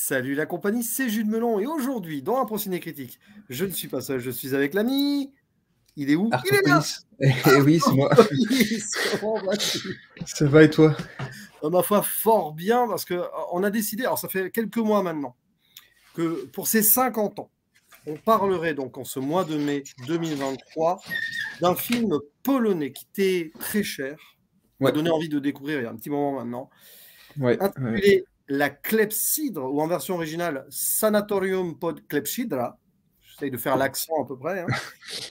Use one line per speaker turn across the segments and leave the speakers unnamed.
Salut la compagnie, c'est Jules Melon et aujourd'hui, dans un Ciné Critique, je ne suis pas seul, je suis avec l'ami. Il est où? Il est là!
Artopolis. Eh oui, c'est moi.
Artopolis, comment vas-tu?
Ça va et toi?
Ma foi, fort bien, parce qu'on a décidé, alors ça fait quelques mois maintenant, que pour ces 50 ans, on parlerait donc en ce mois de mai 2023 d'un film polonais qui était très cher, qui m'a
Ouais,
donné envie de découvrir il y a un petit moment maintenant,
ouais, ouais.
intitulé La Clepsydre, ou en version originale Sanatorium pod Clepsydra. J'essaye de faire l'accent à peu près, hein.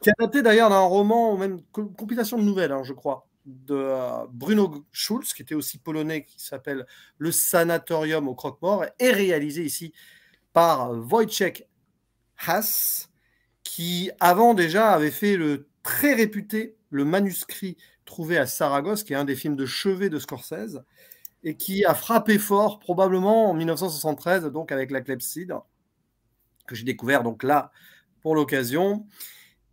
Qui est adapté d'ailleurs d'un roman, ou même compilation de nouvelles, hein, je crois, de Bruno Schulz, qui était aussi polonais, qui s'appelle Le Sanatorium au croque-mort, et réalisé ici par Wojciech Has, qui avant déjà avait fait le très réputé Le Manuscrit trouvé à Saragosse, qui est un des films de chevet de Scorsese, et qui a frappé fort probablement en 1973, donc avec La Clepsydre, que j'ai découvert donc là pour l'occasion,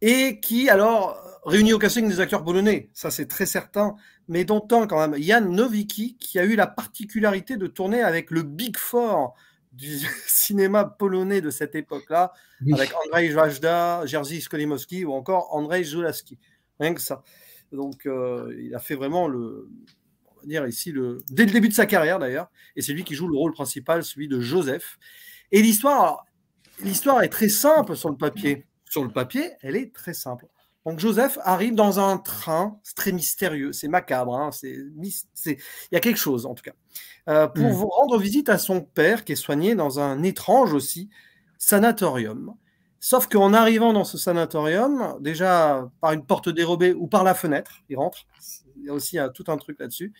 et qui alors réunit au casting des acteurs polonais, ça c'est très certain, mais dont un quand même, Jan Nowicki, qui a eu la particularité de tourner avec le Big Four du cinéma polonais de cette époque-là,
Oui.
avec Andrzej Wajda, Jerzy Skolimowski ou encore Andrzej Żuławski. Rien que ça. Donc il a fait vraiment on va dire ici, dès le début de sa carrière d'ailleurs, et c'est lui qui joue le rôle principal, celui de Joseph. Et l'histoire est très simple sur le papier. Sur le papier, elle est très simple. Donc Joseph arrive dans un train, c'est très mystérieux, c'est macabre, hein, il y a quelque chose en tout cas, pour vous rendre visite à son père qui est soigné dans un étrange aussi sanatorium. Sauf qu'en arrivant dans ce sanatorium, déjà par une porte dérobée ou par la fenêtre, il rentre, il y a aussi tout un truc là-dessus,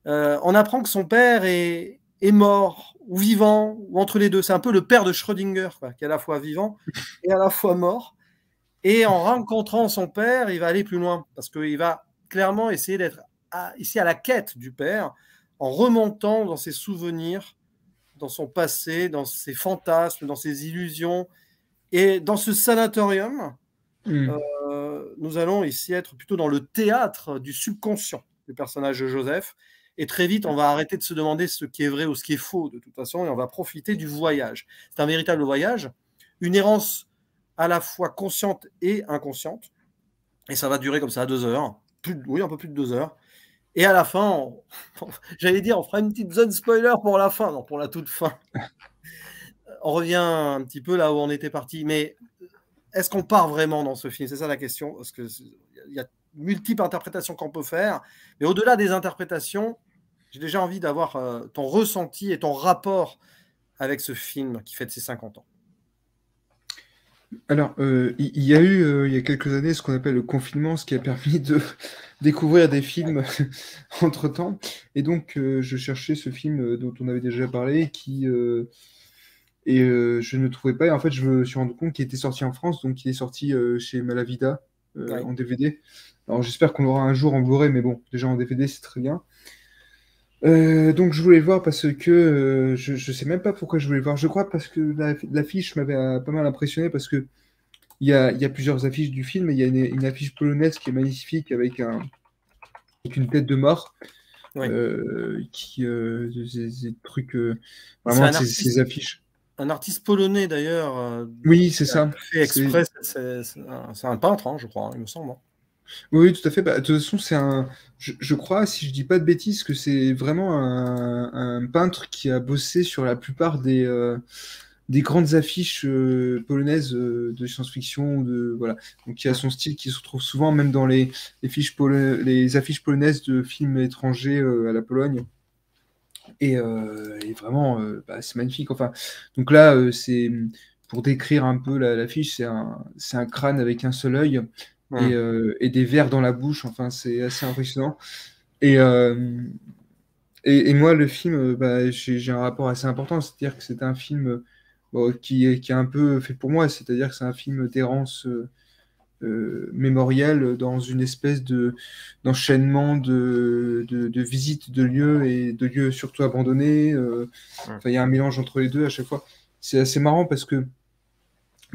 on apprend que son père est mort, ou vivant, ou entre les deux. C'est un peu le père de Schrödinger, quoi, qui est à la fois vivant et à la fois mort. Et en rencontrant son père, il va aller plus loin, parce qu'il va clairement essayer d'être ici à la quête du père, en remontant dans ses souvenirs, dans son passé, dans ses fantasmes, dans ses illusions. Et dans ce sanatorium, nous allons ici être plutôt dans le théâtre du subconscient du personnage de Joseph. Et très vite, on va arrêter de se demander ce qui est vrai ou ce qui est faux, de toute façon, et on va profiter du voyage. C'est un véritable voyage, une errance à la fois consciente et inconsciente. Et ça va durer comme ça 2 heures. Oui, un peu plus de 2 heures. Et à la fin, j'allais dire, on fera une petite zone spoiler pour la fin, non, pour la toute fin. On revient un petit peu là où on était parti. Mais est-ce qu'on part vraiment dans ce film? C'est ça la question, parce qu'il y a multiples interprétations qu'on peut faire. Mais au-delà des interprétations, j'ai déjà envie d'avoir ton ressenti et ton rapport avec ce film qui fête ses 50 ans.
Alors, il y a eu, il y a quelques années, ce qu'on appelle le confinement, ce qui a permis de découvrir des films entre-temps. Et donc, je cherchais ce film dont on avait déjà parlé, je ne le trouvais pas. Et en fait, je me suis rendu compte qu'il était sorti en France, donc il est sorti chez Malavida
Ouais.
en DVD. Alors, j'espère qu'on l'aura un jour en Blu-ray, mais bon, déjà en DVD, c'est très bien. Donc je voulais le voir parce que je sais même pas pourquoi je voulais le voir. Je crois parce que l'affiche m'avait pas mal impressionné parce que il y a plusieurs affiches du film et il y a une affiche polonaise qui est magnifique avec une tête de mort
Ouais.
des trucs
C'est
vraiment ces affiches.
un artiste polonais d'ailleurs,
Oui, c'est
qui a
ça.
fait exprès. C'est un peintre, hein, je crois, hein, il me semble, hein.
Oui, tout à fait. Bah, de toute façon, je crois, si je dis pas de bêtises, que c'est vraiment un peintre qui a bossé sur la plupart des grandes affiches polonaises de science-fiction, voilà. Donc il y a son style qui se retrouve souvent même dans les affiches polonaises de films étrangers à la Pologne. Et vraiment, bah, c'est magnifique. Enfin, donc là, c'est pour décrire un peu l'affiche, c'est un crâne avec un seul œil et des vers dans la bouche. Enfin, c'est assez impressionnant. Et, euh, et moi, le film, bah, j'ai un rapport assez important, c'est-à-dire que c'est un film bon, qui est un peu fait pour moi, c'est-à-dire que c'est un film d'errance mémorielle dans une espèce d'enchaînement de visites de lieux et de lieux surtout abandonnés. Enfin, il y a un mélange entre les deux à chaque fois. C'est assez marrant parce que,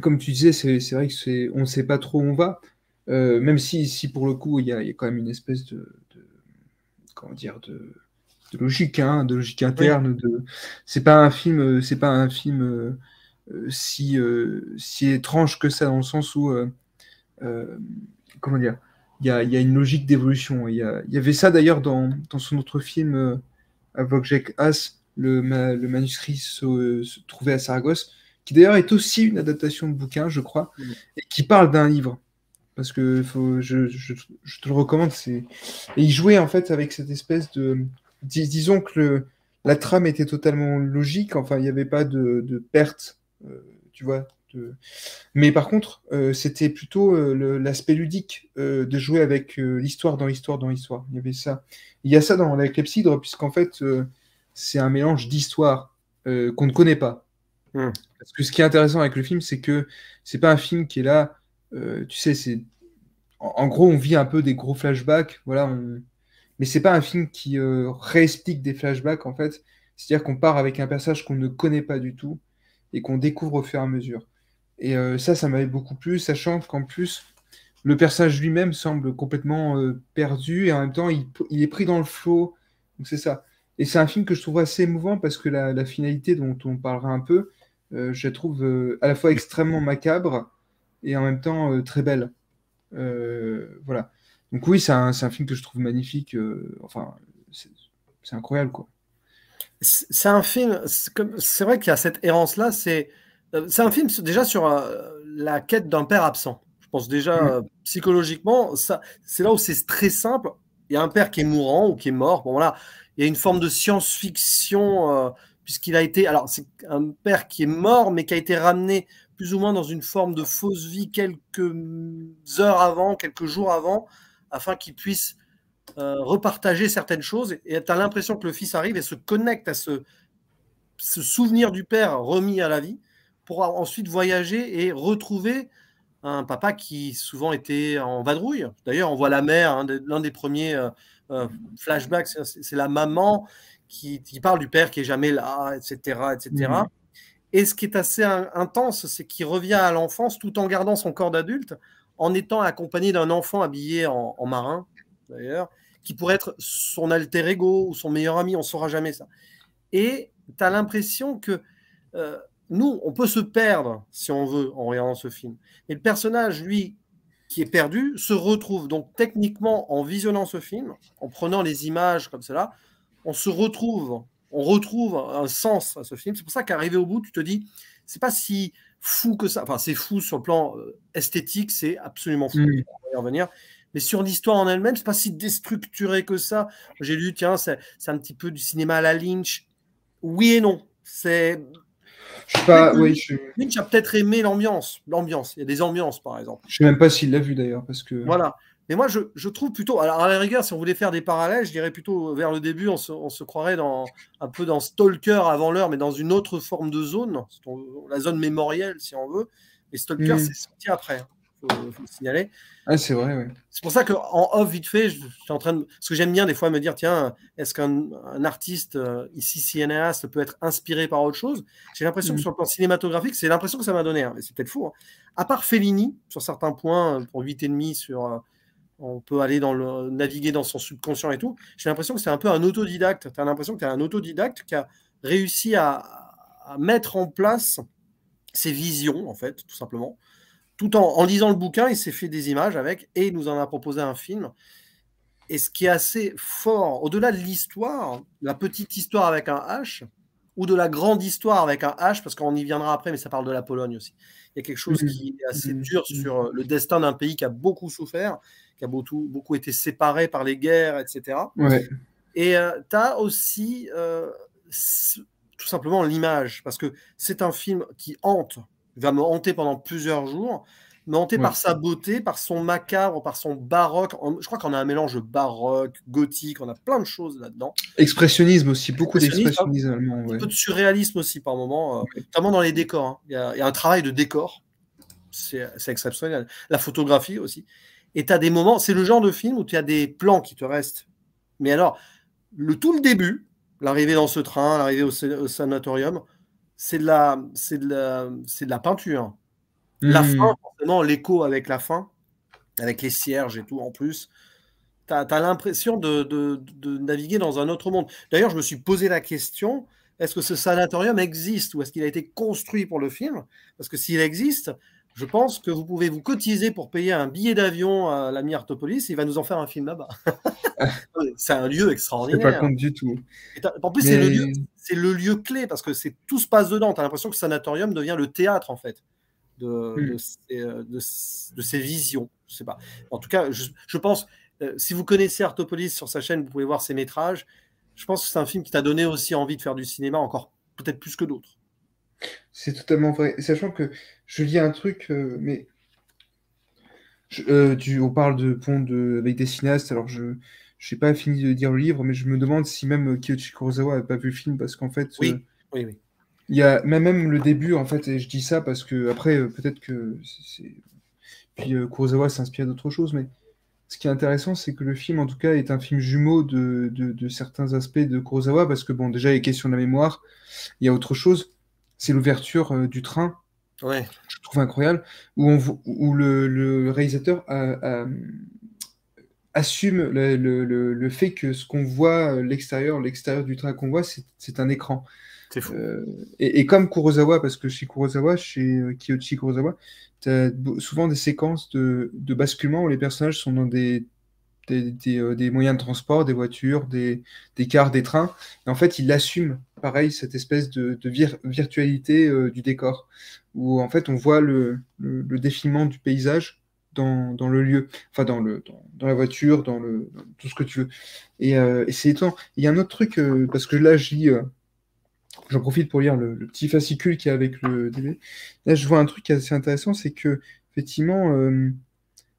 comme tu disais, c'est vrai que on ne sait pas trop où on va. Même si pour le coup, il y a quand même une espèce comment dire, de logique
Oui.
interne. C'est pas un film, si étrange que ça, dans le sens où, euh, comment dire, il y a une logique d'évolution. Il y avait ça d'ailleurs dans son autre film, avec Jack Haas, le manuscrit se trouvait à Saragosse, qui d'ailleurs est aussi une adaptation de bouquin, je crois,
Mm.
et qui parle d'un livre. Parce que je te le recommande. Et il jouait en fait avec cette espèce de. Disons que la trame était totalement logique, enfin, il n'y avait pas de perte, tu vois. Mais par contre, c'était plutôt l'aspect ludique de jouer avec l'histoire dans l'histoire dans l'histoire. Il y avait ça. Il y a ça dans la clepsydre, puisqu'en fait, c'est un mélange d'histoires qu'on ne connaît pas.
Mm.
Parce que ce qui est intéressant avec le film, c'est que c'est pas un film qui est là, tu sais, en gros, on vit un peu des gros flashbacks, voilà, mais c'est pas un film qui réexplique des flashbacks, en fait. C'est-à-dire qu'on part avec un personnage qu'on ne connaît pas du tout et qu'on découvre au fur et à mesure. Et ça m'avait beaucoup plu, sachant qu'en plus, le personnage lui-même semble complètement perdu et en même temps, il est pris dans le flot. Donc c'est ça. Et c'est un film que je trouve assez émouvant parce que la finalité dont on parlera un peu, je la trouve à la fois extrêmement macabre et en même temps très belle. Voilà. Donc oui, c'est un film que je trouve magnifique. Enfin, c'est c'est incroyable, quoi.
C'est un film, c'est vrai qu'il y a cette errance-là. C'est un film déjà sur la quête d'un père absent. Je pense déjà
Mm.
psychologiquement, ça, c'est là où c'est très simple. Il y a un père qui est mourant ou qui est mort. Bon voilà, il y a une forme de science-fiction puisqu'il a été. Alors c'est un père qui est mort, mais qui a été ramené plus ou moins dans une forme de fausse vie quelques heures avant, quelques jours avant, afin qu'il puisse repartager certaines choses et tu as l'impression que le fils arrive et se connecte à ce souvenir du père remis à la vie pour ensuite voyager et retrouver un papa qui souvent était en vadrouille. D'ailleurs, on voit la mère, hein, l'un des premiers flashbacks, c'est la maman qui parle du père qui est jamais là, etc., etc.
Mm.
Et ce qui est assez intense, c'est qu'il revient à l'enfance tout en gardant son corps d'adulte, en étant accompagné d'un enfant habillé en marin, d'ailleurs, qui pourrait être son alter ego ou son meilleur ami, on ne saura jamais ça. Et tu as l'impression que euh, nous, on peut se perdre, si on veut, en regardant ce film. Et le personnage, lui, qui est perdu, se retrouve. Donc, techniquement, en visionnant ce film, en prenant les images comme cela, on se retrouve, on retrouve un sens à ce film. C'est pour ça qu'arrivé au bout, tu te dis, c'est pas si fou que ça. Enfin, c'est fou sur le plan esthétique, c'est absolument fou.
Mm.
On va y revenir. Mais sur l'histoire en elle-même, c'est pas si déstructuré que ça. J'ai lu, tiens, c'est un petit peu du cinéma à la Lynch. Oui et non. C'est
Je sais pas, oui,
Lynch a peut-être aimé l'ambiance. L'ambiance. Il y a des ambiances, par exemple.
je sais même pas s'il l'a vu d'ailleurs, parce que.
Voilà. Mais moi, je trouve plutôt. Alors, à la rigueur, si on voulait faire des parallèles, je dirais plutôt vers le début, on se croirait un peu dans Stalker avant l'heure, mais dans une autre forme de zone, la zone mémorielle, si on veut. Et Stalker,
Mm.
c'est sorti après. Faut le signaler.
Ah, c'est vrai, ouais.
C'est pour ça qu'en off, vite fait, je suis en train de. Parce que j'aime bien des fois me dire, tiens, est-ce qu'un artiste, ici cinéaste, peut être inspiré par autre chose? J'ai l'impression que
Mm.
sur le plan cinématographique, c'est l'impression que ça m'a donné, hein, mais c'est peut-être fou, hein. À part Fellini, sur certains points, pour 8,5 sur. On peut aller naviguer dans son subconscient et tout. J'ai l'impression que c'est un peu un autodidacte. Tu as l'impression que tu es un autodidacte qui a réussi à mettre en place ses visions, en fait, tout simplement. Tout en lisant le bouquin, il s'est fait des images avec et il nous en a proposé un film. Et ce qui est assez fort, au-delà de l'histoire, la petite histoire avec un H, ou de la grande histoire avec un H, parce qu'on y viendra après, mais ça parle de la Pologne aussi. Il y a quelque chose
Mm.
qui est assez
Mm.
dur
Mm.
sur le destin d'un pays qui a beaucoup souffert, qui a beaucoup été séparé par les guerres, etc.
Ouais,
Et tu as aussi tout simplement l'image, parce que c'est un film qui hante, va me hanter pendant plusieurs jours, me hanter
ouais.
par sa beauté, par son macabre, par son baroque. Je crois qu'on a un mélange baroque, gothique, on a plein de choses là-dedans.
Expressionnisme aussi, beaucoup
Expressionniste, hein,
d'expressionnisme allemand,
un
ouais.
peu de surréalisme aussi par moment,
Ouais.
notamment dans les décors, hein. Il y a un travail de décor, c'est exceptionnel. La photographie aussi. Et tu as des moments, c'est le genre de film où tu as des plans qui te restent. Mais alors, tout le début, l'arrivée dans ce train, l'arrivée au sanatorium, c'est de la peinture. La fin,
Mm.
forcément, l'écho avec la fin, avec les cierges et tout en plus. as l'impression de naviguer dans un autre monde. D'ailleurs, je me suis posé la question, est-ce que ce sanatorium existe ou est-ce qu'il a été construit pour le film? Parce que s'il existe, je pense que vous pouvez vous cotiser pour payer un billet d'avion à l'ami Artopolis, il va nous en faire un film là-bas. C'est un lieu
Je ne pas
extraordinaire.
compte du tout.
En plus,
Mais
c'est le lieu clé parce que tout se passe dedans. Tu as l'impression que le sanatorium devient le théâtre en fait de ces visions. Je sais pas. En tout cas, je pense, si vous connaissez Artopolis sur sa chaîne, vous pouvez voir ses métrages. Je pense que c'est un film qui t'a donné aussi envie de faire du cinéma, encore peut-être plus que d'autres.
c'est totalement vrai. Sachant que je lis un truc, mais on parle de pont avec des cinéastes, alors je n'ai pas fini de lire le livre, mais je me demande si même Kiyoshi Kurosawa n'a pas vu le film, parce qu'en fait,
Oui, oui, oui.
il y a même le début, en fait, et je dis ça parce que après, peut-être que puis Kurosawa s'inspire d'autre chose, mais ce qui est intéressant, c'est que le film, en tout cas, est un film jumeau de certains aspects de Kurosawa, parce que, bon, déjà, il est question de la mémoire, il y a autre chose, c'est l'ouverture du train,
Ouais.
je trouve incroyable, où le réalisateur assume le fait que ce qu'on voit, l'extérieur du train qu'on voit, c'est un écran.
C'est fou.
Et comme Kurosawa, parce que chez Kiyoshi Kurosawa, tu as souvent des séquences de basculement où les personnages sont dans des moyens de transport, des voitures, des cars, des trains. Et en fait, il assume, pareil, cette espèce de virtualité du décor, où en fait, on voit le défilement du paysage dans le lieu, enfin dans la voiture, dans tout ce que tu veux. Et c'est étonnant. Il y a un autre truc, parce que là, j'en profite pour lire le petit fascicule qu'il y a avec le DVD. Là, je vois un truc assez intéressant, c'est que effectivement,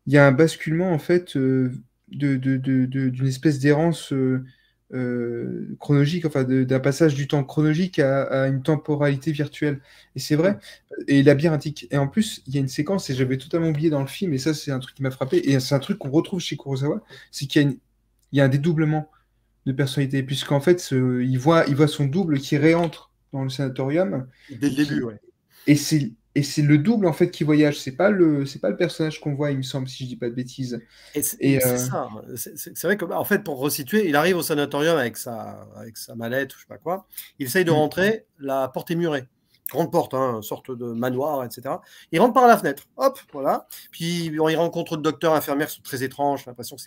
il y a un basculement en fait d'une espèce d'errance chronologique, enfin d'un passage du temps chronologique à une temporalité virtuelle. Et c'est vrai, et labyrinthique. Et en plus, il y a une séquence, et j'avais totalement oublié dans le film, et ça, c'est un truc qui m'a frappé, et c'est un truc qu'on retrouve chez Kurosawa, c'est qu'il y a un dédoublement de personnalité, puisqu'en fait, il voit son double qui réentre dans le sanatorium,
Dès le début, ouais.
et c'est le double en fait qui voyage, c'est pas le personnage qu'on voit, il me semble, si je dis pas de bêtises.
Et c'est ça. C'est vrai que, en fait, pour resituer, il arrive au sanatorium avec sa mallette ou je sais pas quoi. Il essaye de rentrer, la porte est murée. Grande porte, hein, sorte de manoir, etc. Il rentre par la fenêtre. Hop, voilà. Puis bon, il rencontre le docteur, infirmière, qui sont très étranges. J'ai l'impression que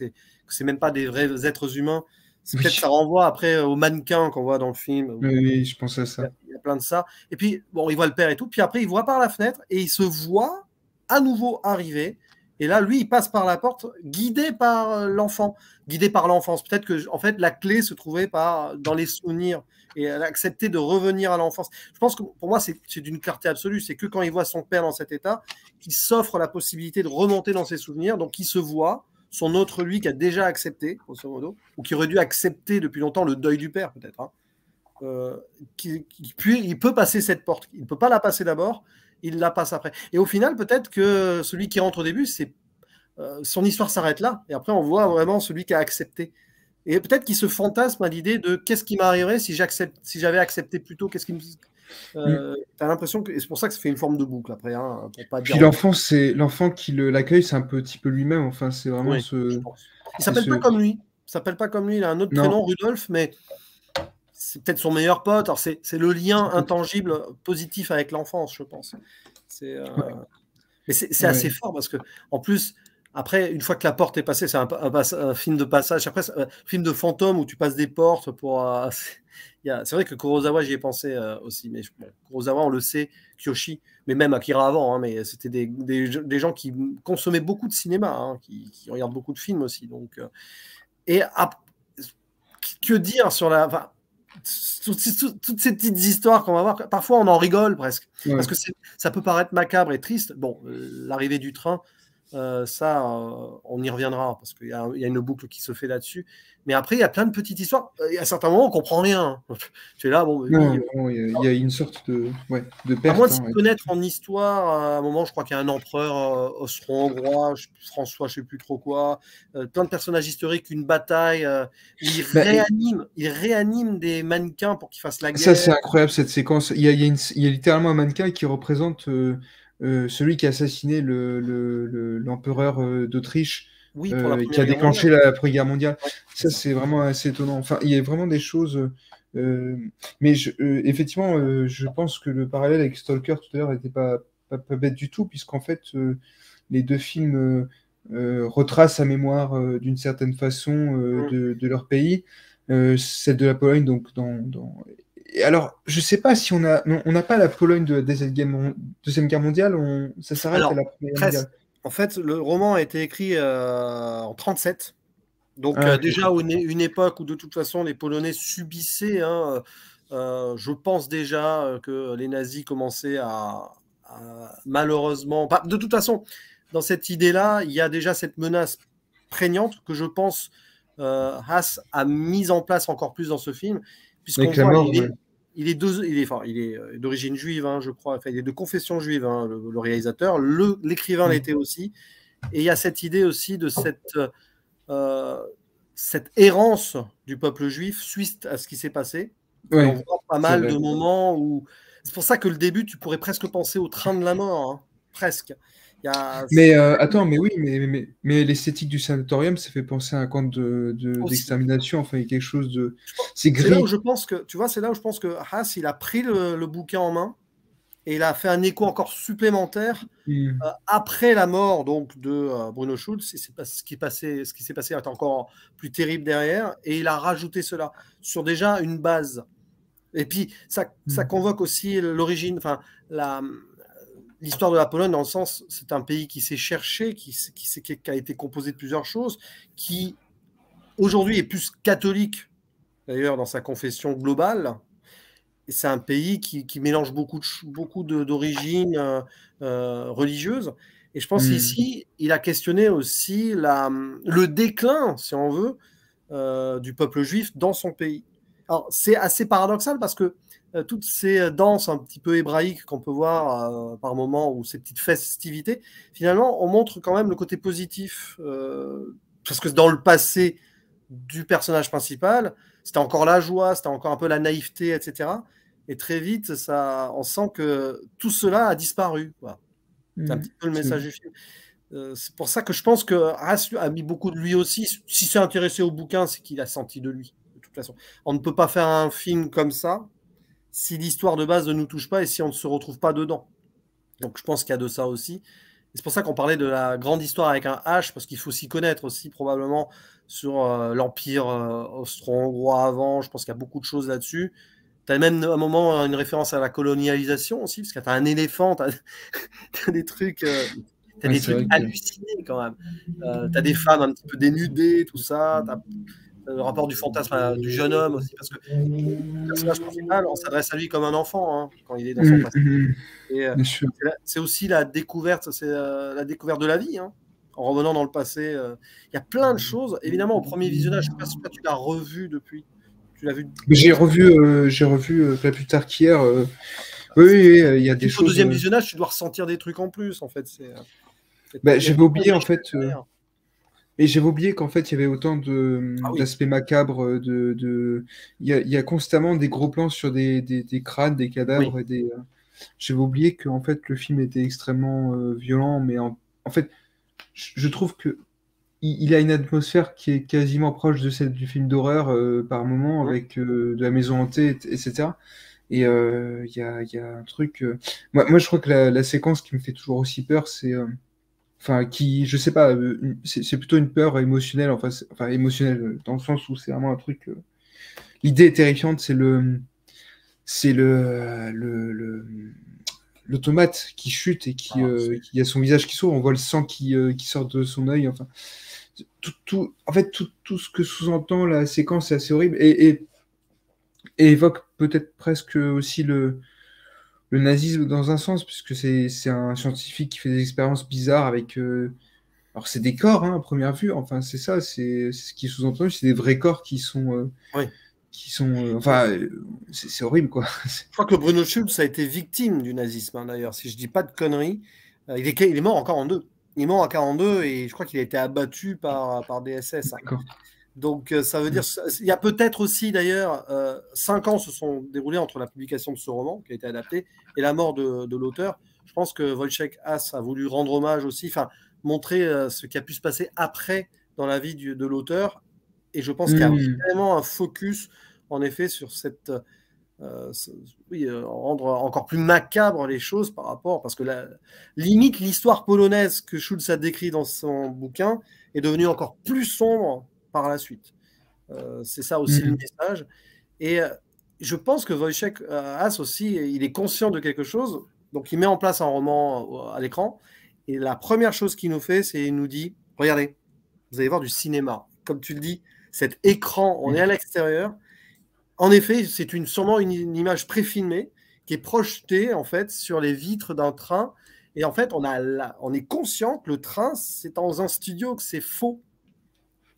c'est même pas des vrais êtres humains.
Oui.
Peut-être que ça renvoie après aux mannequins qu'on voit dans le film.
Oui, je pense à ça.
Il y a plein de ça. Et puis, bon, il voit le père et tout. Puis après, il voit par la fenêtre et il se voit à nouveau arriver. Et là, lui, il passe par la porte, guidé par l'enfant, guidé par l'enfance. Peut-être que, en fait, la clé se trouvait dans les souvenirs et elle a accepté de revenir à l'enfance. Je pense que pour moi, c'est d'une clarté absolue. C'est que quand il voit son père dans cet état, qu'il s'offre la possibilité de remonter dans ses souvenirs. Donc, il se voit son autre lui qui a déjà accepté, grosso modo, ou qui aurait dû accepter depuis longtemps le deuil du père, peut-être. Hein. Puis il peut passer cette porte. Il ne peut pas la passer d'abord, il la passe après. Et au final, peut-être que celui qui rentre au début, son histoire s'arrête là. Et après, on voit vraiment celui qui a accepté. Et peut-être qu'il se fantasme à l'idée de qu'est-ce qui m'arriverait si j'avais accepté plus tôt. Qu'est-ce qui me... T'as l'impression que... Et c'est pour ça que ça fait une forme de boucle après. Hein, pour pas
Puis l'enfant qui l'accueille, c'est un petit peu lui-même. Enfin, c'est vraiment
oui, je pense. Il s'appelle pas comme lui. Il s'appelle pas comme lui. Il a un autre prénom, Rudolf, mais c'est peut-être son meilleur pote. Alors c'est le lien intangible positif avec l'enfance, je pense. Mais c'est assez fort parce que en plus, après, une fois que la porte est passée, c'est un film de passage. Après, un film de fantôme où tu passes des portes pour. C'est vrai que Kurosawa, j'y ai pensé aussi. Mais Kurosawa, on le sait, Kyoshi, mais même Akira avant. Hein, mais c'était des gens qui consommaient beaucoup de cinéma, hein, qui regardent beaucoup de films aussi. Donc, que dire sur la. Toutes ces petites histoires qu'on va voir, parfois on en rigole presque, parce que ça peut paraître macabre et triste. Bon, l'arrivée du train, on y reviendra, parce qu'il y a une boucle qui se fait là-dessus. Mais après, il y a plein de petites histoires. Et à certains moments, on ne comprend rien. Tu es là, bon...
il y a une sorte de perte.
À moins de s'y connaître en histoire, à un moment, je crois qu'il y a un empereur austro-hongrois, François, je ne sais plus trop quoi, plein de personnages historiques, une bataille, il réanime des mannequins pour qu'ils fassent la guerre.
Ça, c'est incroyable, cette séquence. Il y a littéralement un mannequin qui représente celui qui a assassiné l'empereur d'Autriche
Oui, pour la
qui a
Première Guerre
déclenché
mondiale.
la Première Guerre mondiale.
Ouais, c'est
Ça,
ça.
c'est vraiment assez étonnant. Enfin, il y a vraiment des choses. Euh, mais effectivement, je pense que le parallèle avec Stalker tout à l'heure n'était pas bête du tout, puisqu'en fait, les deux films retracent la mémoire d'une certaine façon
Mm.
de leur pays, celle de la Pologne. Donc, Et alors, je sais pas si on n'a pas la Pologne de la Deuxième Guerre mondiale, ça s'arrête à
Alors,
la Première Guerre
presque.
mondiale.
En fait, le roman a été écrit en 37. Donc
Ah, ok.
déjà une époque où de toute façon les Polonais subissaient, hein, je pense déjà que les nazis commençaient malheureusement, de toute façon, dans cette idée-là, il y a déjà cette menace prégnante que je pense Haas a mise en place encore plus dans ce film, puisqu'on
Avec la
voit,
mort, ouais.
il est d'origine juive, hein, je crois, enfin, il est de confession juive, hein, le réalisateur, l'écrivain
Mm.
l'était aussi, et il y a cette idée aussi de euh, cette errance du peuple juif suite à ce qui s'est passé. Et on
Ouais,
voit pas
c'est
mal de
vrai.
moments où... C'est pour ça que le début, tu pourrais presque penser au train de la mort, hein. Presque. Il y a...
Mais attends, mais oui, mais l'esthétique du sanatorium, ça fait penser à un camp
Aussi.
d'extermination. Enfin, il y a quelque chose de. C'est
C'est là où
gris.
je pense que, tu vois, c'est là où je pense que Haas, il a pris le bouquin en main et il a fait un écho encore supplémentaire
Mm.
après la mort donc de Bruno Schulz. Ce qui s'est passé est encore plus terrible derrière, et il a rajouté cela sur déjà une base. Et puis, ça
Mm.
convoque aussi l'origine, enfin, l'histoire de la Pologne, dans le sens, c'est un pays qui s'est cherché, qui a été composé de plusieurs choses, qui aujourd'hui est plus catholique, d'ailleurs, dans sa confession globale. Et c'est un pays qui mélange beaucoup d'origines religieuses. Et je pense
Mm.
qu'ici, il a questionné aussi le déclin, si on veut, du peuple juif dans son pays. Alors, c'est assez paradoxal parce que toutes ces danses un petit peu hébraïques qu'on peut voir par moments, ou ces petites festivités, finalement, on montre quand même le côté positif. Parce que dans le passé du personnage principal, c'était encore la joie, c'était encore un peu la naïveté, etc. Et très vite, on sent que tout cela a disparu, quoi. C'est un
Mm.
petit peu le message du film. C'est pour ça que je pense que Haas a mis beaucoup de lui aussi. Si s'est intéressé au bouquin, c'est qu'il a senti de lui, de toute façon. On ne peut pas faire un film comme ça si l'histoire de base ne nous touche pas et si on ne se retrouve pas dedans. Donc je pense qu'il y a de ça aussi. Et c'est pour ça qu'on parlait de la grande histoire avec un H, parce qu'il faut s'y connaître aussi probablement sur l'Empire austro-hongrois avant. Je pense qu'il y a beaucoup de choses là-dessus. Tu as même à un moment une référence à la colonialisation aussi, parce que tu as un éléphant, tu as des trucs. T'as
Ouais,
des
c'est
trucs
vrai que.
hallucinés quand même. T'as des femmes un petit peu dénudées, tout ça. T'as le rapport du fantasme du jeune homme aussi, parce que le personnage principal, on s'adresse à lui comme un enfant hein, quand il est dans son
Mm,
passé.
mm,
Et
bien sûr.
c'est aussi la découverte, c'est la découverte de la vie. Hein. En revenant dans le passé, il y a plein de choses. Évidemment, au premier visionnage, je ne sais pas si toi tu l'as revu depuis. Tu l'as vu
J'ai revu pas plus tard qu'hier. Oui, oui, oui, il y a des
au
choses.
deuxième visionnage, tu dois ressentir des trucs en plus. En fait,
Bah,
il y a
j'avais
tellement de
oublié en
richesse
fait.
derrière.
Et j'avais oublié qu'en fait, il y avait autant
Ah oui.
d'aspects macabres. Il y a constamment des gros plans sur des crânes, des
Oui.
cadavres. J'avais oublié qu'en fait, le film était extrêmement violent. Mais en fait, je trouve que il a une atmosphère qui est quasiment proche de celle du film d'horreur par moment,
Hum.
avec de la maison hantée, etc. Et il y a un truc. Moi, je crois que la séquence qui me fait toujours aussi peur, c'est. Enfin, je sais pas, c'est plutôt une peur émotionnelle, enfin émotionnelle, dans le sens où c'est vraiment un truc. L'idée est terrifiante, c'est l'automate qui chute et
Ah,
qui a son visage qui s'ouvre, on voit le sang qui sort de son œil, enfin, en fait, tout ce que sous-entend la séquence est assez horrible et évoque peut-être presque aussi le nazisme dans un sens, puisque c'est un scientifique qui fait des expériences bizarres avec. Alors, c'est des corps, hein, à première vue, enfin, c'est ça, c'est ce qui est sous-entendu, c'est des vrais corps
oui.
enfin, c'est horrible, quoi.
Je crois que Bruno Schulz a été victime du nazisme, hein, d'ailleurs, si je dis pas de conneries. Il est mort en 42. Il est mort en 42 et je crois qu'il a été abattu par des SS. Hein.
D'accord.
Donc ça veut dire, il y a peut-être aussi d'ailleurs 5 ans se sont déroulés entre la publication de ce roman qui a été adapté et la mort de l'auteur. Je pense que Wojciech Haas a voulu rendre hommage aussi, enfin montrer ce qui a pu se passer après dans la vie de l'auteur. Et je pense qu'il y a vraiment un focus, en effet, sur cette... rendre encore plus macabre les choses par rapport... Parce que limite, l'histoire polonaise que Schulz a décrit dans son bouquin est devenue encore plus sombre par la suite. C'est ça aussi le message. Et je pense que Wojciech Has aussi, il est conscient de quelque chose. Donc, il met en place un roman à l'écran. Et la première chose qu'il nous fait, c'est qu'il nous dit, regardez, vous allez voir du cinéma. Comme tu le dis, cet écran, on est à l'extérieur. En effet, c'est sûrement une image préfilmée qui est projetée en fait sur les vitres d'un train. Et en fait, on est conscient que le train, c'est dans un studio, que c'est faux.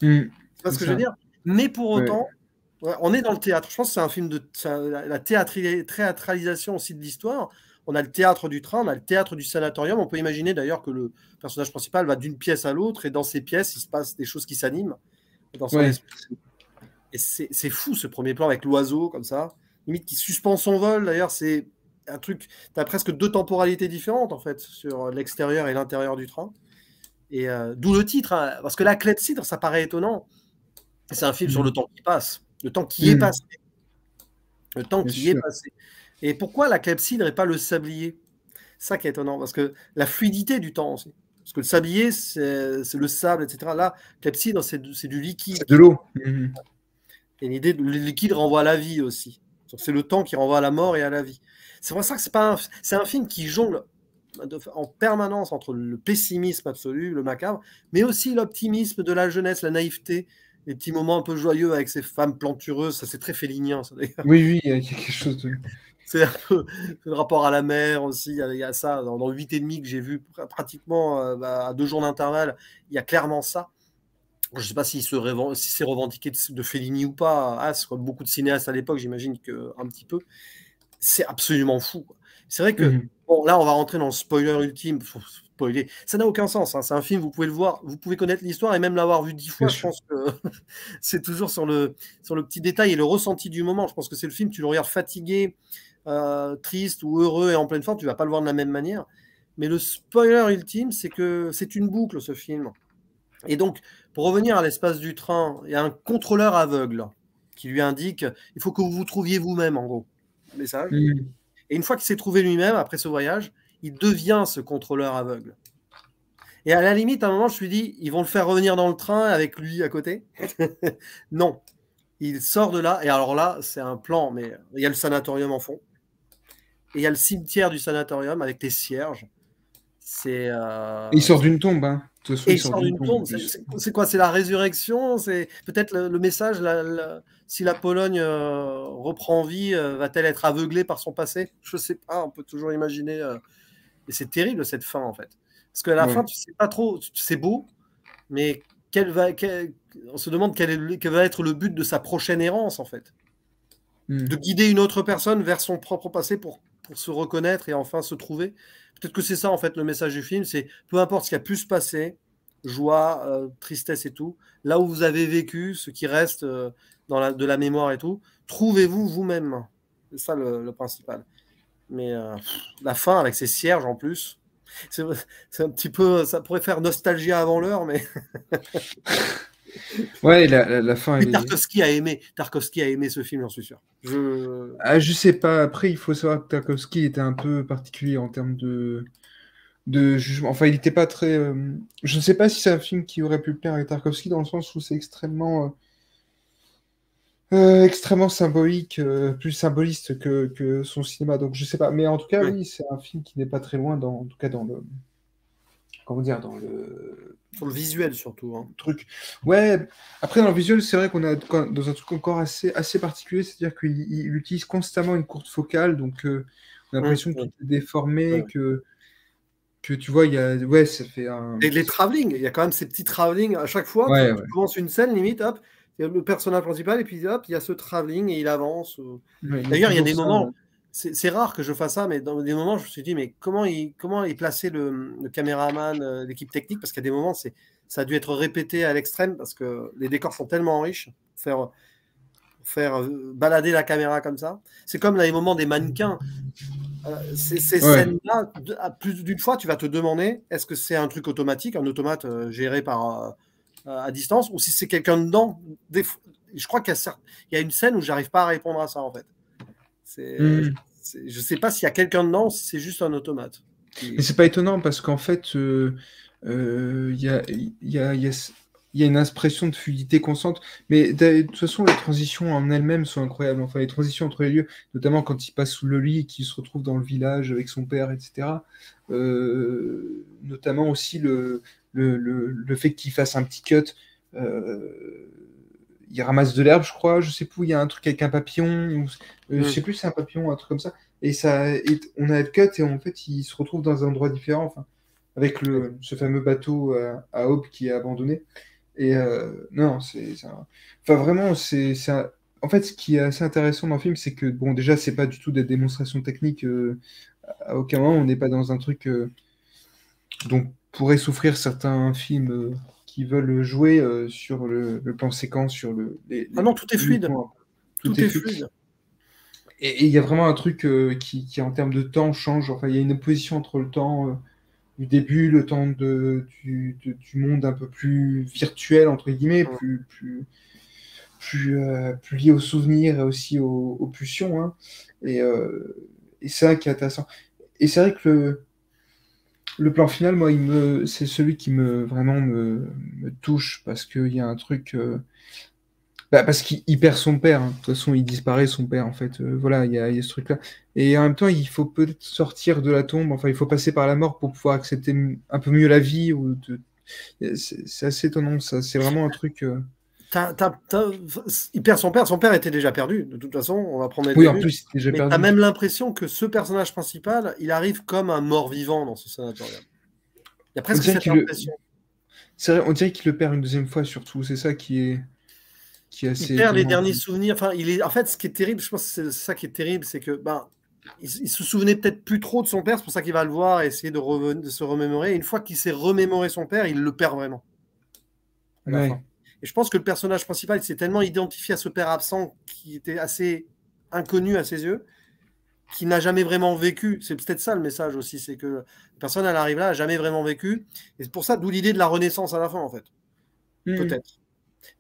C'est pas ce que je veux dire. Mais pour autant, on est dans le théâtre. Je pense que c'est un film de la théâtralisation aussi de l'histoire. On a le théâtre du train, on a le théâtre du sanatorium. On peut imaginer d'ailleurs que le personnage principal va d'une pièce à l'autre et dans ces pièces, il se passe des choses qui s'animent. Et c'est fou ce premier plan avec l'oiseau comme ça, limite qui suspend son vol. D'ailleurs, c'est un truc, tu as presque deux temporalités différentes en fait sur l'extérieur et l'intérieur du train. Et d'où le titre, hein, parce que la clepsydre, ça paraît étonnant. C'est un film sur le temps qui passe, le temps qui est passé. Le temps qui est passé. Et pourquoi la clepsydre et pas le sablier? Ça qui est étonnant, parce que la fluidité du temps aussi. Parce que le sablier, c'est le sable, etc. Là, clepsydre, c'est du liquide.
C'est de l'eau.
Et l'idée de le liquide renvoie à la vie aussi. C'est le temps qui renvoie à la mort et à la vie. C'est pour ça que c'est un film qui jongle en permanence entre le pessimisme absolu, le macabre, mais aussi l'optimisme de la jeunesse, la naïveté, les petits moments un peu joyeux avec ces femmes plantureuses. Ça, c'est très félinien, ça d'ailleurs.
Oui, il y a quelque chose de...
C'est un peu le rapport à la mer aussi. Il y a ça dans 8,5 que j'ai vu pratiquement à 2 jours d'intervalle. Il y a clairement ça. Je ne sais pas si c'est revendiqué de Fellini ou pas, As, comme beaucoup de cinéastes à l'époque, j'imagine qu'un petit peu. C'est absolument fou. C'est vrai que, bon, là, on va rentrer dans le spoiler ultime. Faut spoiler. Ça n'a aucun sens. Hein. C'est un film, vous pouvez le voir, vous pouvez connaître l'histoire et même l'avoir vu 10 fois. Je pense que c'est toujours sur le petit détail et le ressenti du moment. Je pense que c'est le film, tu le regardes fatigué, triste ou heureux et en pleine forme, tu ne vas pas le voir de la même manière. Mais le spoiler ultime, c'est que c'est une boucle, ce film. Et donc, pour revenir à l'espace du train, il y a un contrôleur aveugle qui lui indique il faut que vous vous trouviez vous-même, en gros. Message. Et une fois qu'il s'est trouvé lui-même, après ce voyage, il devient ce contrôleur aveugle. Et à la limite, à un moment, je me suis dit ils vont le faire revenir dans le train avec lui à côté. Non. Il sort de là, et alors là, c'est un plan, mais il y a le sanatorium en fond. Et il y a le cimetière du sanatorium avec les cierges.
Il sort d'une tombe, hein.
Et il sort d'une tombe. C'est quoi? C'est la résurrection? C'est peut-être le message, si la Pologne reprend vie, va-t-elle être aveuglée par son passé? Je ne sais pas, on peut toujours imaginer. Et c'est terrible cette fin, en fait. Parce qu'à la fin, tu ne sais pas trop, c'est beau, mais on se demande quel va être le but de sa prochaine errance, en fait. De guider une autre personne vers son propre passé pour se reconnaître et enfin se trouver. Peut-être que c'est ça, en fait, le message du film, c'est peu importe ce qui a pu se passer, joie, tristesse et tout, là où vous avez vécu, ce qui reste de la mémoire et tout, trouvez-vous vous-même. C'est ça le principal. Mais la fin, avec ces cierges en plus, c'est un petit peu, ça pourrait faire nostalgie avant l'heure, mais...
Ouais, la fin...
Mais Tarkovsky a aimé ce film, j'en suis sûr.
Je sais pas. Après, il faut savoir que Tarkovsky était un peu particulier en termes de jugement. Enfin, il n'était pas très... Je ne sais pas si c'est un film qui aurait pu plaire à Tarkovsky dans le sens où c'est extrêmement symbolique, plus symboliste que son cinéma. Donc, je sais pas. Mais en tout cas, oui, c'est un film qui n'est pas très loin, en tout cas dans le... Comment dire, dans le...
Sur le visuel, surtout. Hein.
Truc. Ouais, après, dans le visuel, c'est vrai qu'on est dans un truc encore assez particulier, c'est-à-dire qu'il utilise constamment une courte focale, donc on a l'impression qu'il est déformé, que tu vois, il y a... Ouais, ça fait un...
Et les travelling, il y a quand même ces petits travelling à chaque fois. Tu commences une scène, limite, hop, il y a le personnage principal, et puis hop, il y a ce travelling, et il avance. D'ailleurs, il y a des moments... C'est rare que je fasse ça, mais dans des moments, je me suis dit, mais comment est placé le caméraman, l'équipe technique? Parce qu'il y a des moments, ça a dû être répété à l'extrême, parce que les décors sont tellement riches. Faire balader la caméra comme ça. C'est comme les moments des mannequins. Ces
Ouais.
scènes-là, plus d'une fois, tu vas te demander est-ce que c'est un truc automatique, un automate géré à distance, ou si c'est quelqu'un dedans. Je crois qu'il y a une scène où j'arrive pas à répondre à ça, en fait.
Hmm.
Je sais pas s'il y a quelqu'un dedans ou si c'est juste un automate.
Mais c'est pas étonnant parce qu'en fait, il y a, il y a, il y a, il y a une impression de fluidité constante. Mais de toute façon, les transitions en elles-mêmes sont incroyables. Enfin, les transitions entre les lieux, notamment quand il passe sous le lit et qu'il se retrouve dans le village avec son père, etc. Notamment aussi le fait qu'il fasse un petit cut. euh, il ramasse de l'herbe, je crois. Je sais plus, il y a un truc avec un papillon. Je sais plus si c'est un papillon, un truc comme ça. On a le cut et en fait, il se retrouve dans un endroit différent, enfin, avec ce fameux bateau à Aube qui est abandonné. Et non, enfin vraiment, en fait, ce qui est assez intéressant dans le film, c'est que bon, déjà, c'est pas du tout des démonstrations techniques. À aucun moment, on n'est pas dans un truc dont pourraient souffrir certains films qui veulent jouer sur le plan séquence, sur
Ah non, tout est
les
fluide.
mouvements. Tout
Tout
est
est
fluide.
fluide.
Et il y a vraiment un truc qui, en termes de temps, change. Enfin, il y a une opposition entre le temps du début, le temps du monde un peu plus virtuel, entre guillemets, plus lié aux souvenirs et aussi aux pulsions. Hein. Et c'est ça qui est intéressant. Et c'est vrai que le plan final, moi, c'est celui qui vraiment me touche parce qu'il y a un truc. Parce qu'il perd son père. Hein. De toute façon, il disparaît, son père, en fait. Voilà, il y a ce truc-là. Et en même temps, il faut peut-être sortir de la tombe. Enfin, il faut passer par la mort pour pouvoir accepter un peu mieux la vie. C'est assez étonnant, ça. C'est vraiment un truc.
Il perd son père. Son père était déjà perdu. De toute façon, on va prendre le
Oui, en
début.
plus, j'ai
Mais tu as
perdu.
même l'impression que ce personnage principal, il arrive comme un mort-vivant dans ce sanatorium. Il y a
On
presque
dirait
cette
qu'il le...
impression.
C'est vrai, on dirait qu'il le perd une deuxième fois, surtout. C'est ça qui est
Il
assez
perd les
étonnant.
derniers souvenirs. Enfin, en fait, ce qui est terrible, je pense que c'est ça qui est terrible, c'est que il se souvenait peut-être plus trop de son père. C'est pour ça qu'il va le voir et essayer de se remémorer. Et une fois qu'il s'est remémoré son père, il le perd vraiment à la fin.
Ouais.
Et je pense que le personnage principal, il s'est tellement identifié à ce père absent qui était assez inconnu à ses yeux, qui n'a jamais vraiment vécu. C'est peut-être ça le message aussi, c'est que la personne, elle arrive là, n'a jamais vraiment vécu. Et c'est pour ça, d'où l'idée de la renaissance à la fin, en fait.
Mhm.
Peut-être.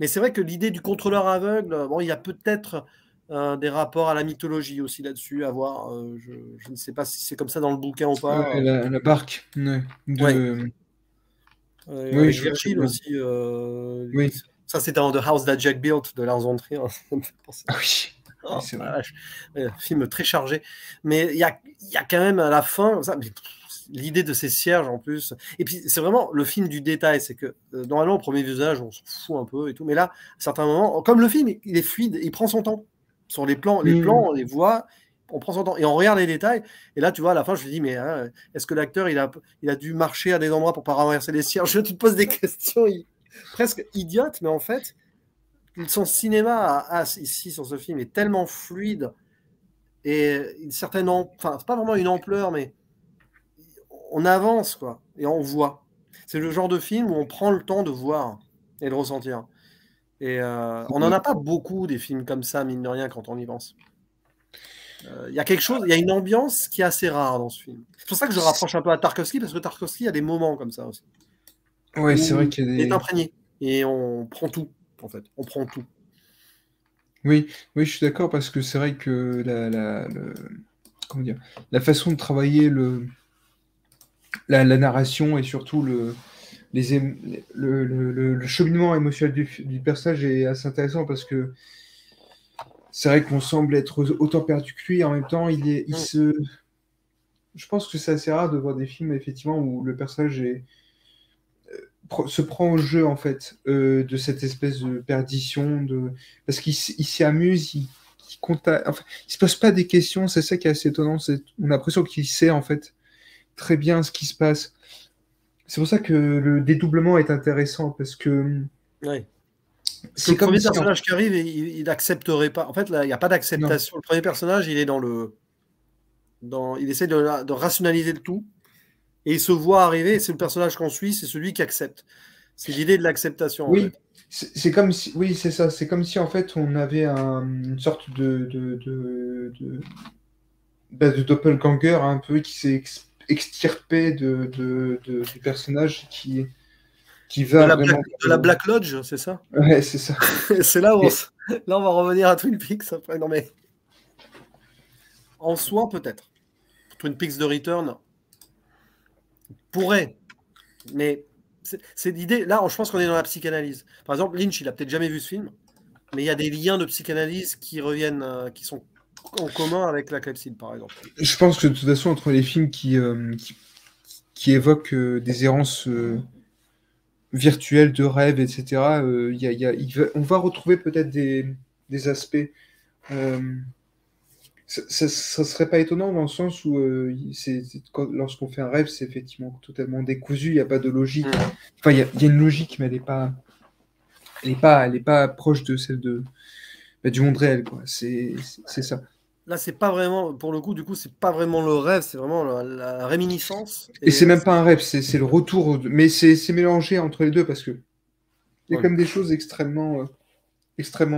Mais c'est vrai que l'idée du contrôleur aveugle, bon, il y a peut-être des rapports à la mythologie aussi là-dessus, à voir. Je ne sais pas si c'est comme ça dans le bouquin ou pas.
La barque. Ouais.
Ouais.
Oui,
Avec
je vois très
Virgile
bien.
aussi.
Oui.
Ça, c'était dans The House That Jack Built de Lars von Trier. Ça me fait penser.
Ah oui. Oui,
Oh,
c'est
la
vrai.
vache. Film très chargé. Mais il y a quand même à la fin, l'idée de ces cierges en plus. Et puis, c'est vraiment le film du détail. C'est que normalement, au premier visage, on s'en fout un peu et tout. Mais là, à certains moments, comme le film, il est fluide, il prend son temps. Sur les
Mhm.
plans, les voix, on prend son temps. Et on regarde les détails. Et là, tu vois, à la fin, je me dis, mais hein, est-ce que l'acteur, il a dû marcher à des endroits pour pas renverser les cierges? Tu te poses des questions presque idiotes, mais en fait, son cinéma ici sur ce film est tellement fluide et une certaine, enfin, c'est pas vraiment une ampleur, mais on avance quoi et on voit. C'est le genre de film où on prend le temps de voir et de ressentir. Et on n'en a pas beaucoup des films comme ça, mine de rien, quand on y pense. Il y a quelque chose, il y a une ambiance qui est assez rare dans ce film. C'est pour ça que je rapproche un peu à Tarkovsky, parce que Tarkovsky a des moments comme ça aussi,
Ouais, c'est vrai
où
qu'il y a
il est
des.
imprégné et on prend tout, en fait. On prend tout.
Oui, oui, je suis d'accord parce que c'est vrai que comment dire, la façon de travailler la narration et surtout le cheminement émotionnel du personnage est assez intéressant parce que c'est vrai qu'on semble être autant perdu que lui, et en même temps,
Mm.
je pense que c'est assez rare de voir des films effectivement où le personnage se prend au jeu en fait de cette espèce de perdition parce qu'il s'y amuse, enfin, il se pose pas des questions, c'est ça qui est assez étonnant, on a l'impression qu'il sait en fait très bien ce qui se passe. C'est pour ça que le dédoublement est intéressant parce que
Ouais. Parce que
c'est
le
comme
premier
si
personnage qui arrive, il n'accepterait pas. En fait, là, il n'y a pas
non,
d'acceptation. Le premier personnage, il est il essaie de rationaliser le tout. Et il se voit arriver, et c'est le personnage qu'on suit, c'est celui qui accepte. C'est l'idée de l'acceptation, en
oui,
fait.
c'est comme si, oui, c'est ça, c'est comme si en fait on avait une sorte de doppelganger un peu qui s'est extirpé du personnage qui va vraiment.
De la Black Lodge, c'est ça?
Ouais, c'est ça.
C'est là où
Et-
là, on va revenir à Twin Peaks après. Non, mais en soi, peut-être. Twin Peaks de Return pourrait, mais c'est l'idée. Là, je pense qu'on est dans la psychanalyse. Par exemple, Lynch, il a peut-être jamais vu ce film, mais il y a des liens de psychanalyse qui reviennent, qui sont en commun avec la clepsydre, par exemple.
Je pense que de toute façon, entre les films qui évoquent des errances virtuelles de rêve, etc., on va retrouver peut-être des aspects. euh, ça serait pas étonnant dans le sens où lorsqu'on fait un rêve, c'est effectivement totalement décousu, il n'y a pas de logique. Enfin, il y a une logique, mais elle est pas proche de celle du monde réel, quoi. C'est ça.
Là, c'est pas vraiment, pour le coup, du coup, c'est pas vraiment le rêve, c'est vraiment la réminiscence.
Et c'est même pas un rêve, c'est le retour. Mais c'est mélangé entre les deux parce que il y a
Ouais.
comme des choses extrêmement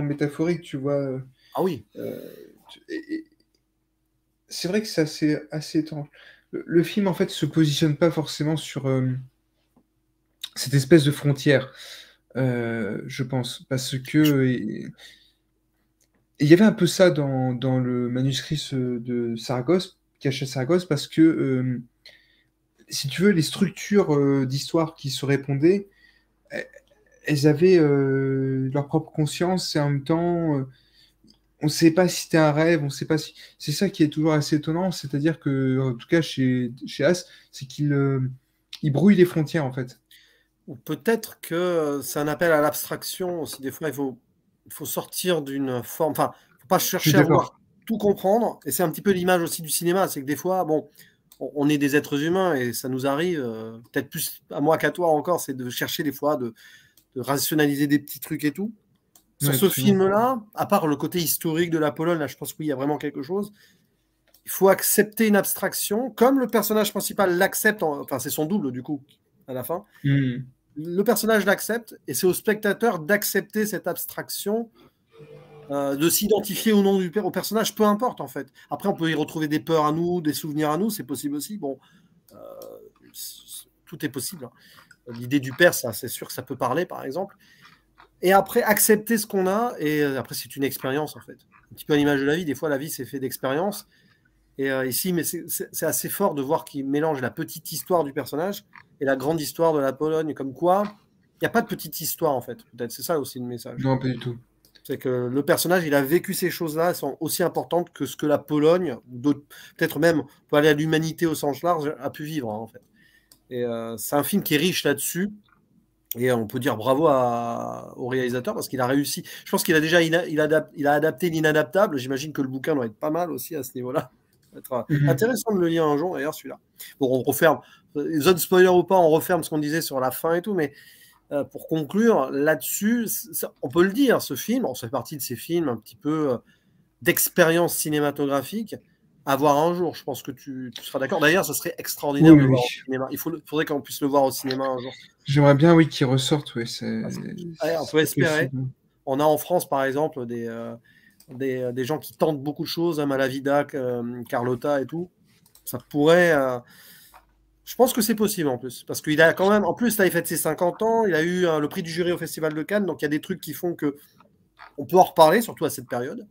métaphoriques, tu vois.
Ah oui.
C'est vrai que c'est assez étrange. Le film, en fait, se positionne pas forcément sur cette espèce de frontière, je pense. Parce que il y avait un peu ça dans le manuscrit de Saragosse, caché à Saragosse, parce que, si tu veux, les structures d'histoire qui se répondaient, elles avaient leur propre conscience et en même temps, on ne sait pas si c'était un rêve, on sait pas si. C'est ça qui est toujours assez étonnant, c'est-à-dire que, en tout cas chez As, c'est il brouille les frontières en fait.
Ou peut-être que c'est un appel à l'abstraction aussi. Des fois, il faut sortir d'une forme. Enfin, il ne faut pas
Je suis
chercher à vouloir
d'accord.
tout comprendre. Et c'est un petit peu l'image aussi du cinéma. C'est que des fois, bon, on est des êtres humains et ça nous arrive, peut-être plus à moi qu'à toi encore, c'est de chercher des fois de rationaliser des petits trucs et tout. Sur
Ouais,
ce
absolument.
film-là, à part le côté historique de la Pologne, là, je pense qu'il y a vraiment quelque chose. Il faut accepter une abstraction, comme le personnage principal l'accepte, enfin c'est son double du coup, à la fin.
Hmm.
Le personnage l'accepte, et c'est au spectateur d'accepter cette abstraction, de s'identifier ou non au personnage, peu importe en fait. Après, on peut y retrouver des peurs à nous, des souvenirs à nous, c'est possible aussi. Bon, euh, tout est possible, hein. L'idée du père, ça, c'est sûr que ça peut parler, par exemple. Et après, accepter ce qu'on a, et après, c'est une expérience en fait. Un petit peu à l'image de la vie, des fois, la vie, c'est fait d'expériences. Et ici, mais c'est assez fort de voir qu'il mélange la petite histoire du personnage et la grande histoire de la Pologne, comme quoi il n'y a pas de petite histoire en fait. Peut-être c'est ça aussi le message.
Non, pas du tout.
C'est que le personnage, il a vécu ces choses-là, elles sont aussi importantes que ce que la Pologne, ou peut-être même, on peut aller à l'humanité au sens large, a pu vivre, hein, en fait. Et c'est un film qui est riche là-dessus. Et on peut dire bravo au réalisateur parce qu'il a réussi. Je pense qu'il a déjà il a adapté l'inadaptable. J'imagine que le bouquin doit être pas mal aussi à ce niveau-là. Ça va être
Mhm.
intéressant de le lire un jour, d'ailleurs, celui-là. Bon, on referme. Zone spoiler ou pas, on referme ce qu'on disait sur la fin et tout, mais pour conclure là-dessus, on peut le dire, ce film, ça fait partie de ces films un petit peu d'expérience cinématographique à voir un jour. Je pense que tu seras d'accord. D'ailleurs, ça serait extraordinaire
Oui,
de le
oui,
voir
oui.
au cinéma. Faudrait qu'on puisse le voir au cinéma un jour.
J'aimerais bien, oui, qu'il ressorte, oui,
Parce que, ouais, on peut
c'est
espérer.
possible.
On a en France, par exemple, des gens qui tentent beaucoup de choses, hein, Malavida, Carlotta et tout. Ça pourrait. Je pense que c'est possible en plus. Parce qu'il a quand même. En plus, là, il fête ses 50 ans. Il a eu le prix du jury au Festival de Cannes. Donc, il y a des trucs qui font que on peut en reparler, surtout à cette période.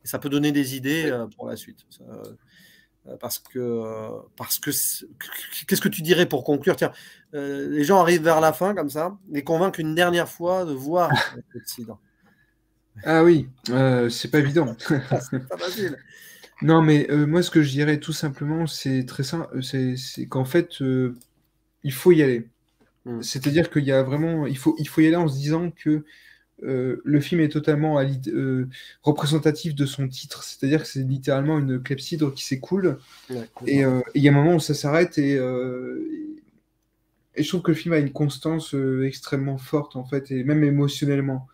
Et ça peut donner des idées pour la suite. Parce que qu'est-ce que tu dirais pour conclure? Tiens, les gens arrivent vers la fin comme ça, les convaincre une dernière fois de voir Clepsydre.
Ah oui, c'est pas évident.
C'est pas facile.
Non, mais moi, ce que je dirais tout simplement, c'est très simple, c'est qu'en fait, il faut y aller.
Mm.
C'est-à-dire qu'il y a vraiment, il faut y aller en se disant que le film est totalement représentatif de son titre. C'est-à-dire que c'est littéralement une clepsydre qui s'écoule.
Ouais,
Et il y a un moment où ça s'arrête et je trouve que le film a une constance extrêmement forte, en fait, et même émotionnellement.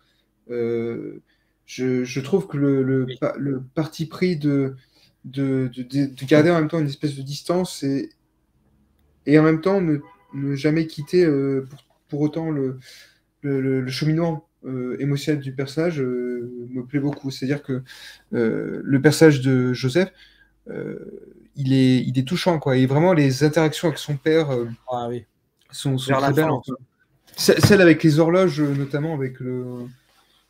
Euh, je trouve que
oui.
le parti pris de garder en même temps une espèce de distance et en même temps ne jamais quitter pour autant le cheminement émotionnel du personnage me plaît beaucoup. C'est-à-dire que le personnage de Joseph, il est touchant, quoi. Et vraiment, les interactions avec son père
Ah oui.
sont
Vers la
très belles.
fin.
Enfin. Celle avec les horloges, notamment avec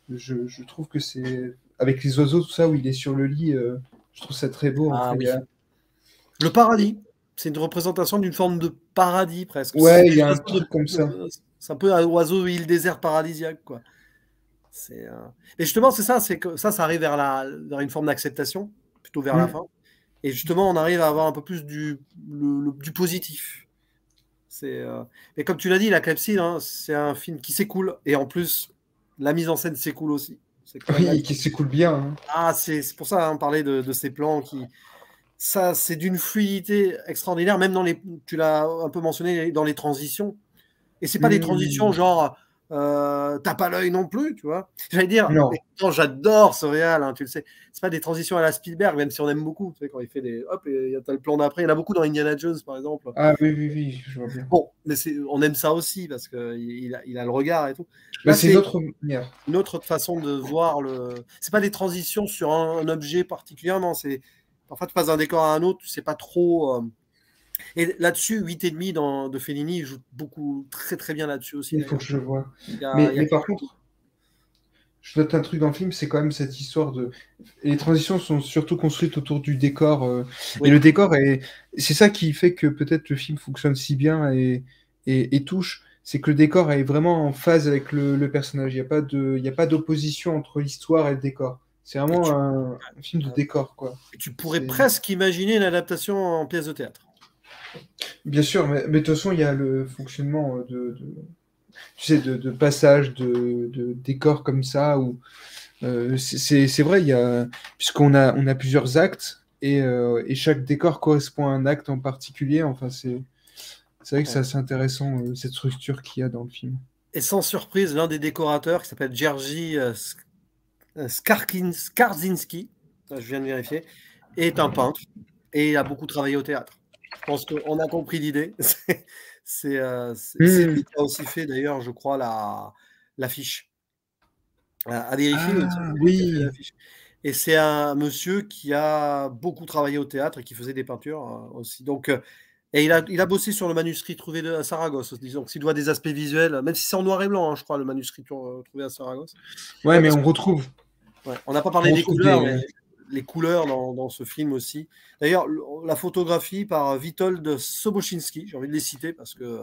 je trouve que c'est avec les oiseaux, tout ça, où il est sur le lit, je trouve ça très beau.
Ah
Enfin,
oui. Le paradis, c'est une représentation d'une forme de paradis presque.
ouais,
C'est
il y
des
a un
oiseaux
truc comme ça.
c'est un peu un oiseau île désert paradisiaque, quoi. Et justement, c'est ça, c'est que ça arrive vers une forme d'acceptation, plutôt vers la
Mm.
fin. Et justement, on arrive à avoir un peu plus du positif. Mais comme tu l'as dit, La Clepsydre, hein, c'est un film qui s'écoule. Et en plus, la mise en scène s'écoule aussi. C'est quand même
Oui, qui s'écoule bien. Hein.
c'est pour ça, hein, parler de ces plans qui. Ça, c'est d'une fluidité extraordinaire, même tu l'as un peu mentionné, dans les transitions. Et c'est pas des transitions
Mm.
genre t'as pas l'œil non plus, tu vois. J'allais dire,
Non.
mais pourtant, j'adore ce réal, hein, tu le sais. C'est pas des transitions à la Spielberg, même si on aime beaucoup. Tu sais, quand il fait des hop, et t'as le plan d'après. Il y en a beaucoup dans Indiana Jones, par exemple.
Ah oui, oui, oui, je vois bien.
Bon, mais on aime ça aussi parce qu'il a le regard et tout.
Bah,
Là,
c'est une
c'est
autre manière.
une autre façon de voir le. C'est pas des transitions sur un objet particulièrement. C'est parfois tu passes d'un décor à un autre, tu sais pas trop. Et là-dessus, 8,5 de Fellini, il joue beaucoup, très très bien là-dessus aussi
Il faut
d'ailleurs.
que je le vois.
Il y a
Mais par
quelque chose.
contre, je note un truc dans le film, c'est quand même cette histoire de. Les transitions sont surtout construites autour du décor. Et
Oui,
le décor est. C'est ça qui fait que peut-être le film fonctionne si bien et touche. C'est que le décor est vraiment en phase avec le personnage. Il y a pas d'opposition entre l'histoire et le décor. C'est
et
vraiment un film de
ouais.
décor, quoi.
Et tu pourrais
C'est...
presque imaginer une adaptation en pièce de théâtre.
Bien sûr, mais de toute façon, il y a le fonctionnement tu sais, de passage de décors comme ça, où c'est vrai, on a plusieurs actes et chaque décor correspond à un acte en particulier. Enfin, c'est vrai que c'est
Ouais.
assez intéressant cette structure qu'il y a dans le film.
Et sans surprise, l'un des décorateurs, qui s'appelle Jerzy Skarzinski, je viens de vérifier, est un peintre et il a beaucoup travaillé au théâtre. Je pense qu'on a compris l'idée. C'est
Hmm.
lui qui a aussi fait d'ailleurs, je crois, l'affiche. À vérifier, mais c'est
Ah
lui qui a fait
oui,
l'affiche. Et c'est un monsieur qui a beaucoup travaillé au théâtre et qui faisait des peintures aussi. Donc, et il a bossé sur le manuscrit trouvé à Saragosse. Disons s'il doit des aspects visuels, même si c'est en noir et blanc, hein, je crois, le manuscrit trouvé à Saragosse.
ouais,
Ouais,
mais
parce
on
que,
retrouve,
ouais, on n'a pas
on
parlé des
retrouve
couleurs, mais
des.
les couleurs dans ce film aussi. D'ailleurs, la photographie par Witold Sobochinski, j'ai envie de les citer parce que,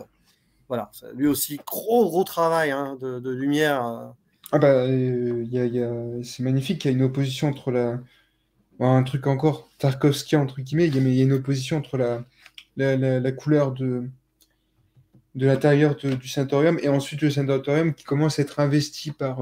voilà, lui aussi, gros travail hein, de lumière.
Ah bah, c'est magnifique, il y a une opposition entre la. Bon, un truc encore Tarkovskien, entre guillemets, mais il y a une opposition entre la couleur de l'intérieur du sanatorium et ensuite le sanatorium qui commence à être investi par.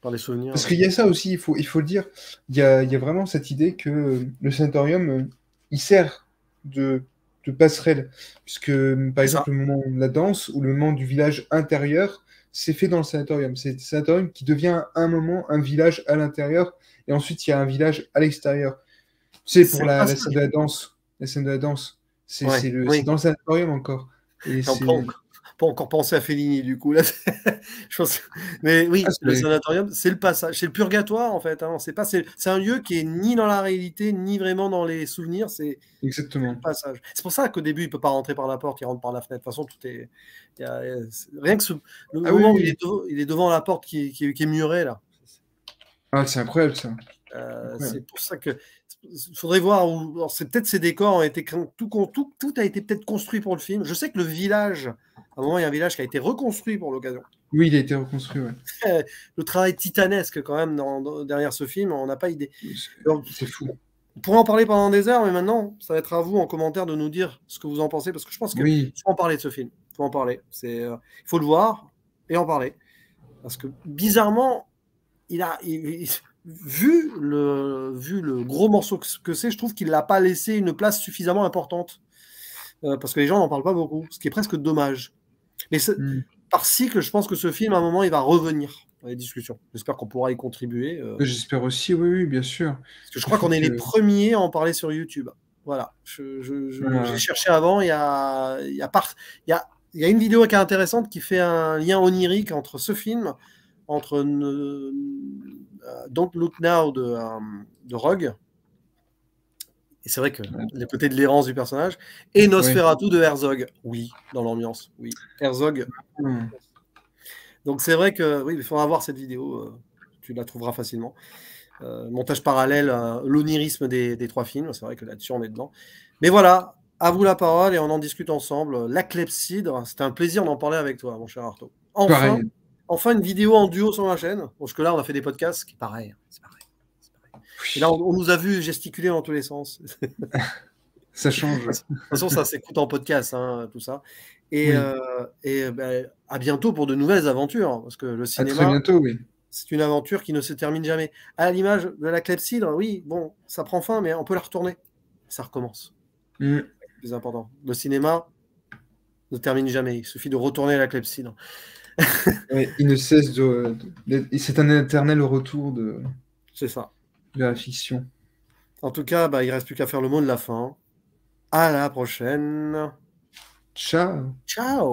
Par les souvenirs,
Parce
ouais.
qu'il y a ça aussi, il faut le dire, il y a vraiment cette idée que le sanatorium, il sert de, de passerelle. Puisque, par
C'est ça.
exemple, le moment de la danse ou le moment du village intérieur, c'est fait dans le sanatorium. C'est le sanatorium qui devient un moment un village à l'intérieur et ensuite il y a un village à l'extérieur. C'est
C'est
pour
le
la scène de
passage.
la danse. La scène de la danse.
Ouais,
C'est
oui.
dans le sanatorium encore. Et
On peut
c'est.
pas encore penser à Fellini, du coup, là. Je pense mais
Ah,
oui, le sanatorium, c'est le passage, c'est le purgatoire, en fait, hein. C'est un lieu qui est ni dans la réalité, ni vraiment dans les souvenirs, c'est le
exactement.
passage. C'est pour ça qu'au début, il peut pas rentrer par la porte, il rentre par la fenêtre. De toute façon, rien que le
Ah oui,
moment où
oui.
il est devant la porte qui est murée, là.
Ah, c'est incroyable ça. Incroyable.
C'est pour ça que il faudrait voir où. Alors, c'est peut-être ces décors ont été tout a été peut-être construit pour le film. Je sais que le village, à un moment, il y a un village qui a été reconstruit pour l'occasion.
Oui, il a été reconstruit, ouais.
Le travail titanesque quand même derrière ce film, on n'a pas idée. Alors,
C'est fou.
on pourrait en parler pendant des heures, mais maintenant, ça va être à vous en commentaire de nous dire ce que vous en pensez, parce que je pense qu'il
Oui,
faut en parler de ce film. Il faut en parler. Il faut le voir et en parler. Parce que bizarrement, vu le gros morceau que c'est, je trouve qu'il n'a pas laissé une place suffisamment importante. Parce que les gens n'en parlent pas beaucoup, ce qui est presque dommage. Mais
hmm.
par cycle, je pense que ce film, à un moment, il va revenir dans les discussions. J'espère qu'on pourra y contribuer.
J'espère aussi, oui, oui, bien sûr.
Parce que je
Il
crois
faut
qu'on est les
que.
premiers à en parler sur YouTube. Voilà. J'ai
Voilà.
cherché avant, il y a une vidéo qui est intéressante qui fait un lien onirique entre ce film, entre Don't Look Now de Rogue Et c'est vrai que le côté de l'errance du personnage. Et Nosferatu de Herzog. Oui, dans l'ambiance. Oui. Herzog. Donc c'est vrai que oui, il faudra voir cette vidéo. Tu la trouveras facilement. Montage parallèle, l'onirisme des 3 films. C'est vrai que là-dessus, on est dedans. Mais voilà, à vous la parole et on en discute ensemble. La clepsydre, c'était un plaisir d'en parler avec toi, mon cher Artaud. Enfin, une vidéo en duo sur ma chaîne. Parce que là, on a fait des podcasts, qui est pareil. C'est pareil. Et là, on nous a vu gesticuler dans tous les sens.
Ça change.
De toute façon, ça s'écoute en podcast, hein, tout ça. Et à bientôt pour de nouvelles aventures. Parce que le cinéma,
très bientôt, oui.
C'est une aventure qui ne se termine jamais. À l'image de la clepsydre, oui, bon, ça prend fin, mais on peut la retourner. Ça recommence. C'est le plus important. Le cinéma ne termine jamais. Il suffit de retourner la clepsydre.
Il ne cesse c'est un éternel retour de la fiction.
En tout cas, il ne reste plus qu'à faire le mot de la fin. À la prochaine.
Ciao.
Ciao.